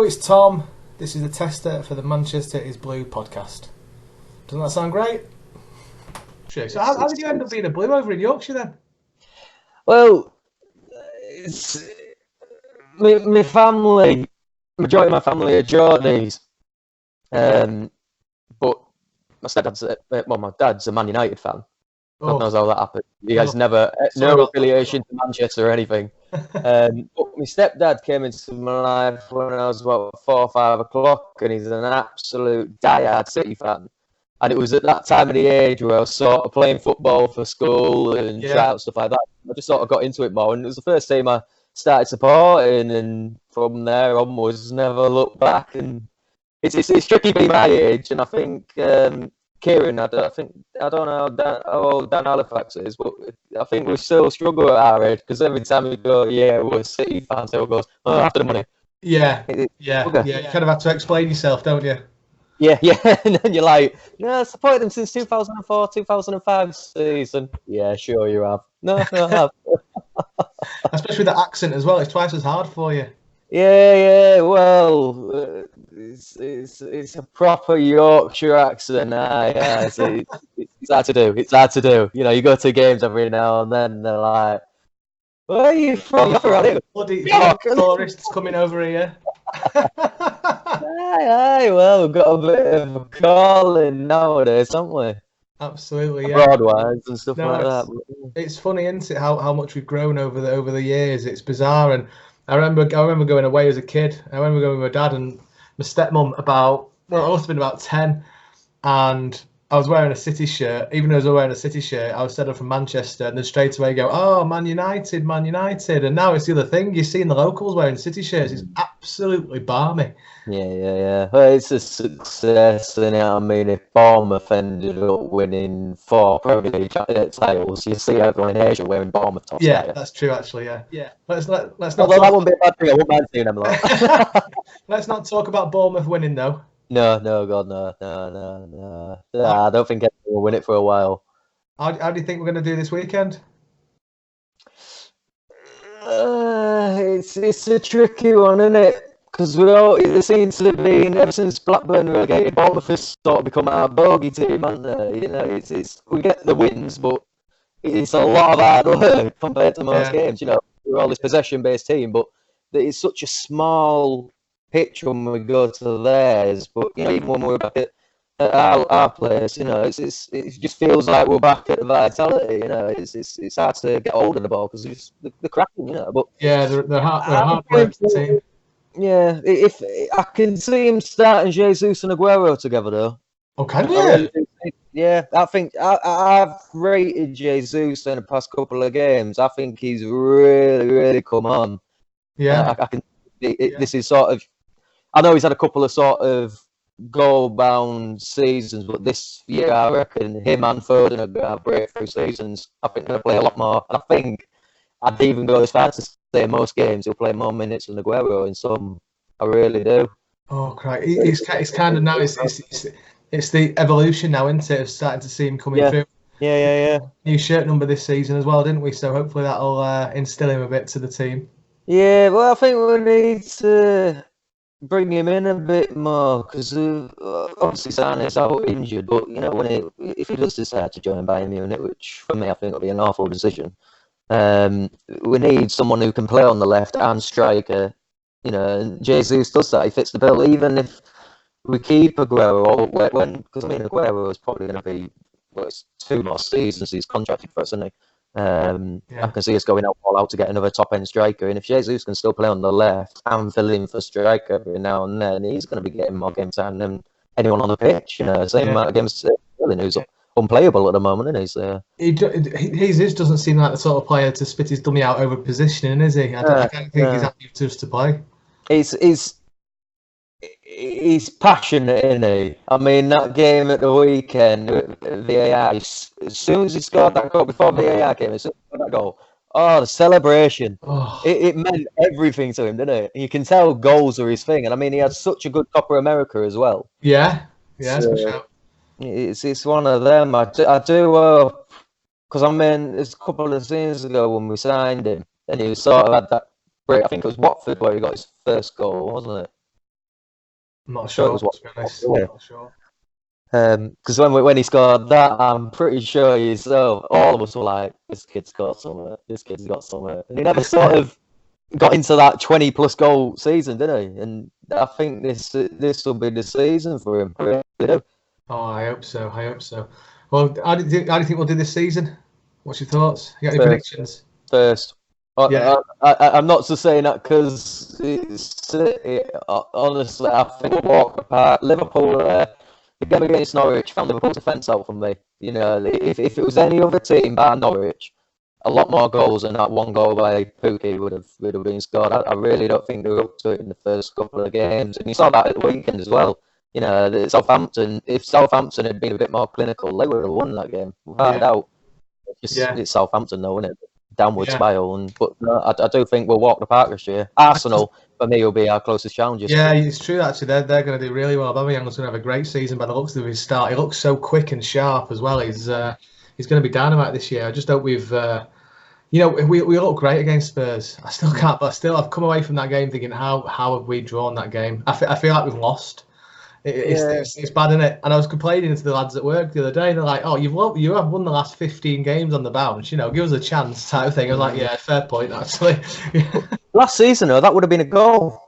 it's Tom. This is the tester for the Manchester is Blue podcast. Doesn't that sound great? Sure. So how did you end up being a Blue over in Yorkshire then? Well, it's, my family, majority of my family are Jordanies, but my dad's a Man United fan. God knows how that happened. He has neno affiliation to Manchester or anything. But my stepdad came into my life when I was about 4 or 5 o'clock, and he's an absolute diehard City fan. And it was at that time of the age where I was sort of playing football for school and tryouts, stuff like that. I just sort of got into it more, and it was the first team I started supporting, and from there onwards, never looked back. And it's tricky being my age, and I think Kieran, I don't know how old Dan Halifax is, but I think we still struggle at our age because every time we go, we're City fans, everyone goes, oh, after the money. Yeah. You kind of have to explain yourself, don't you? Yeah, and then you're like, I supported them since 2004, 2005 season. Yeah, sure you have. No, I have. Especially with the accent as well, it's twice as hard for you. Yeah, well, it's a proper Yorkshire accent. It's hard to do. It's hard to do. You know, you go to games every now and then, and they're like, where are you from? Bloody tourists coming over here. Aye, well, we've got a bit of a calling nowadays, haven't we? Absolutely, yeah. Broadwise and stuff like that. It's funny, isn't it, how much we've grown over the years. It's bizarre. And I remember going away as a kid. I remember going with my dad and my stepmom I must have been about 10, and I was wearing a City shirt. Even though I was wearing a City shirt, I was said I'm from Manchester, and then straight away go, oh, Man United. And now it's the other thing. You're seeing the locals wearing City shirts. It's absolutely balmy. Yeah. Well, it's a success, isn't it? I mean, if Bournemouth ended up winning 4 Premier League titles, you see everyone in Asia wearing Bournemouth tops. Yeah, that's true, actually. Yeah. Let's not. Although that wouldn't be a bad thing. I wouldn't mind seeing them like. Let's not talk about Bournemouth winning, though. No, God, no. I don't think anyone will win it for a while. How do you think we're going to do this weekend? It's a tricky one, isn't it? Because it seems to be, ever since Blackburn relegated, Bournemouth has sort of become our bogey team, haven't they? You know, we get the wins, but it's a lot of hard work compared to most games. You know, we're all this possession-based team, but it's such a small pitch when we go to theirs. But you know, even when we're back at our place, you know, it just feels like we're back at the vitality. You know, it's hard to get hold of the ball because they're cracking. You know, but they're hard work team. Yeah, if I can see him starting Jesus and Aguero together though. Oh, can you? Yeah, I think I've rated Jesus in the past couple of games. I think he's really come on. Yeah, I can. This is sort of. I know he's had a couple of sort of goal-bound seasons, but this year I reckon him and Foden are going to have breakthrough seasons. I think they'll play a lot more, and I think I'd even go as far as to say in most games he'll play more minutes than Aguero in some. I really do. Oh, crap! It's kind of now. It's the evolution now, isn't it? Of starting to see him coming through. Yeah. New shirt number this season as well, didn't we? So hopefully that'll instill him a bit to the team. Yeah, well, I think we need to bring him in a bit more because obviously Sane's out injured, but you know if he does decide to join Bayern Munich, which for me I think will be an awful decision, we need someone who can play on the left and striker. You know, and Jesus does that. He fits the bill. Even if we keep Aguero, because I mean Aguero is probably going to be it's 2 more seasons he's contracted for us, isn't he? I can see us going all out to get another top-end striker, and if Jesus can still play on the left and fill in for striker every now and then, he's going to be getting more game time than anyone on the pitch. You know, same amount of games who's unplayable at the moment, isn't he? Jesus doesn't seem like the sort of player to spit his dummy out over positioning, is he? I don't think he's happy just to play. He's passionate, isn't he? I mean, that game at the weekend, VAR, as soon as he scored that goal, before VAR came, as soon as he scored that goal, the celebration. It meant everything to him, didn't it? You can tell goals are his thing. And I mean, he had such a good Copa America as well. Yeah, that's for sure. It's one of them. I do, because I mean, it's a couple of seasons ago when we signed him, and he sort of had that break. I think it was Watford where he got his first goal, wasn't it? I'm not Sure, it sure, was to be honest. yeah. Not sure. Because when he scored that, I'm pretty sure all of us were like, this kid's got something. This kid's got something. And he never sort of got into that 20-plus goal season, did he? And I think this will be the season for him. Really do. Oh, I hope so. I hope so. Well, how do you think we'll do this season? What's your thoughts? You got any predictions? First. Yeah. I'm not just saying that because honestly, I think we'll walk apart. Liverpool, the game against Norwich found Liverpool's defence out for me. You know, if it was any other team bar Norwich, a lot more goals than that one goal by Pookie would have been scored. I really don't think they were up to it in the first couple of games, and you saw that at the weekend as well. You know, Southampton. If Southampton had been a bit more clinical, they would have won that game without a doubt. It's Southampton, though, isn't it? Downward spiral, but I do think we'll walk the park this year. Arsenal, for me, will be our closest challengers. Yeah, it's true. Actually, they're going to do really well. Aubameyang's going to have a great season by the looks of his start. He looks so quick and sharp as well. He's going to be dynamite this year. I just hope we look great against Spurs. I still can't, but I've come away from that game thinking, how have we drawn that game? I feel like we've lost. It's bad, isn't it? And I was complaining to the lads at work the other day. They're like, "Oh, you have won the last 15 games on the bounce. You know, give us a chance," type of thing. I was like, "Yeah, fair point, actually." Last season, though, that would have been a goal.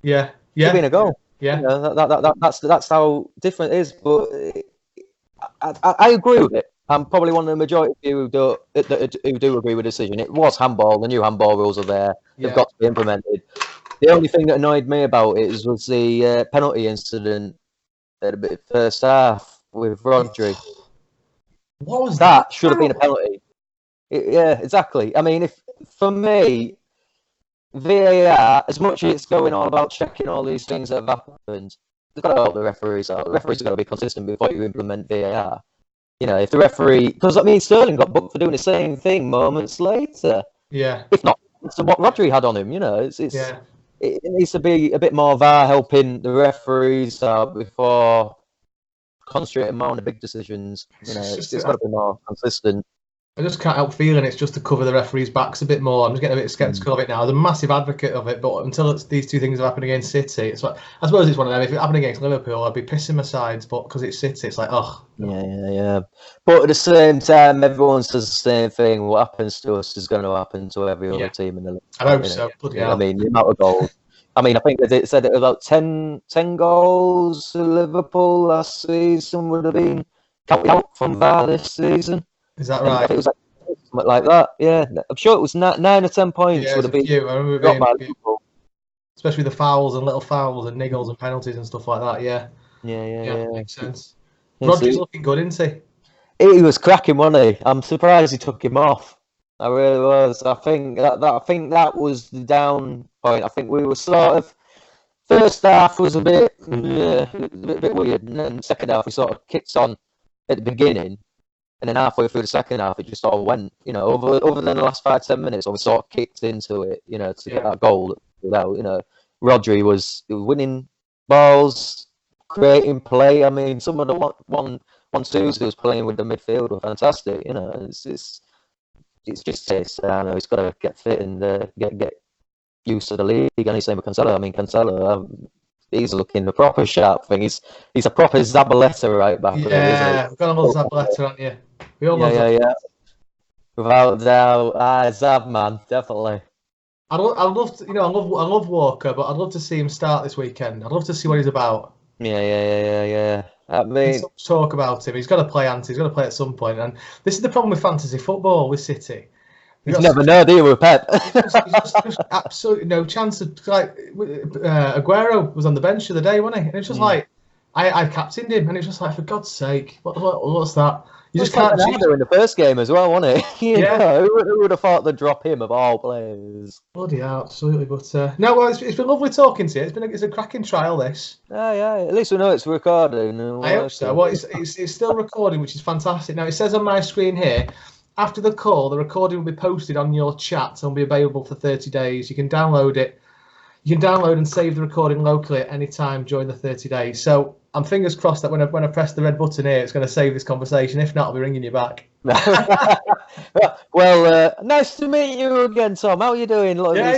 Yeah, would have been a goal. Yeah, you know, that's how different it is. But I agree with it. I'm probably one of the majority of you who do agree with the decision. It was handball. The new handball rules are there. They've got to be implemented. The only thing that annoyed me about it was the penalty incident at the first half with Rodri. What was that? Should have been a penalty. Yeah, exactly. I mean, for me, VAR, as much as it's going on about checking all these things that have happened, they've got to help the referees out. The referees have got to be consistent before you implement VAR. You know, if the referee... Because, I mean, Sterling got booked for doing the same thing moments later. Yeah. If not, it's what Rodri had on him, you know. It needs to be a bit more VAR helping the referees before concentrating more on the big decisions. You know, it's got to be more consistent. I just can't help feeling it's just to cover the referees' backs a bit more. I'm just getting a bit sceptical of it now. I'm a massive advocate of it, but until these two things have happened against City, I suppose it's one of them. If it happened against Liverpool, I'd be pissing my sides, but because it's City, it's like, oh. Yeah. But at the same time, everyone says the same thing. What happens to us is going to happen to every other team in the league. I hope so. I mean, the amount of goals. I mean, I think they said it was about 10 goals to Liverpool last season would have been out from VAR this season. Is that right? It was something like that. Yeah, I'm sure it was 9 or 10 points would have been. I remember it being, Liverpool. Especially the fouls and little fouls and niggles and penalties and stuff like that. Yeah. Makes sense. Rodri's looking good, isn't he? He was cracking, wasn't he? I'm surprised he took him off. I really was. I think that was the down point. I think we were sort of first half was a bit weird, and then second half we sort of kicked on at the beginning, and then halfway through the second half it just sort of went. You know, over the last 5-10 minutes, we sort of kicked into it. You know, to get that goal. Without, you know, Rodri was winning balls, creating play. I mean, some of the one-twos he was playing with the midfield were fantastic. You know, it's just I know he's got to get fit and get used to the league. And he's same with Cancelo. I mean, Cancelo, he's looking the proper sharp thing. He's a proper Zabaleta right back. Yeah, we've got a little Zabaleta, aren't you? We all love yeah. Without doubt, Zab man, definitely. I love to, I love Walker, but I'd love to see him start this weekend. I'd love to see what he's about. Yeah. I mean, talk about him. He's got to play, He's got to play at some point. And this is the problem with fantasy football with City. You never know, do you, with Pep? just absolutely no chance of, like, Aguero was on the bench the other day, wasn't he? And it's just like, I captained him, and it's just like, for God's sake, what's that? You just can't. Ronaldo in the first game as well, wasn't he? Know, who would have thought they'd drop him of all players? Bloody hell, absolutely. But no, well, it's been lovely talking to you. It's a cracking trial, this. Yeah. At least we know it's recording. I hope so. Well, it's still recording, which is fantastic. Now it says on my screen here, after the call, the recording will be posted on your chat and will be available for 30 days. You can download it. You can download and save the recording locally at any time during the 30 days. So I'm fingers crossed that when I press the red button here, it's going to save this conversation. If not, I'll be ringing you back. Well, nice to meet you again, Tom. How are you doing? Lovely. You're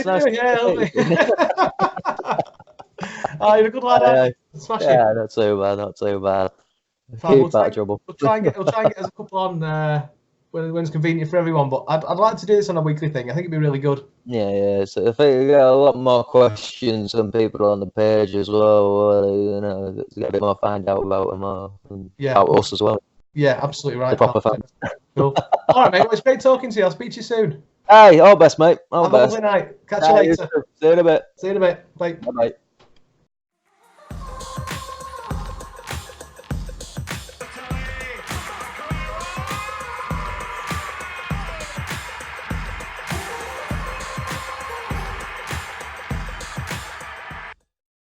a good lad. Smash it. Yeah, not too bad, not too bad. Fine, Keep out of trouble. we'll try and get us a couple on when it's convenient for everyone. But I'd like to do this on a weekly thing. I think it'd be really good. Yeah. So I think we got a lot more questions from people on the page as well. You know, to get a bit more find out about them and about us as well. Yeah, absolutely right. The proper fans. Cool. All right, mate. Well, it's great talking to you. I'll speak to you soon. Hey, all best, mate. All Have a best. lovely night. Catch you later. See you in a bit. See you in a bit. Bye. Bye.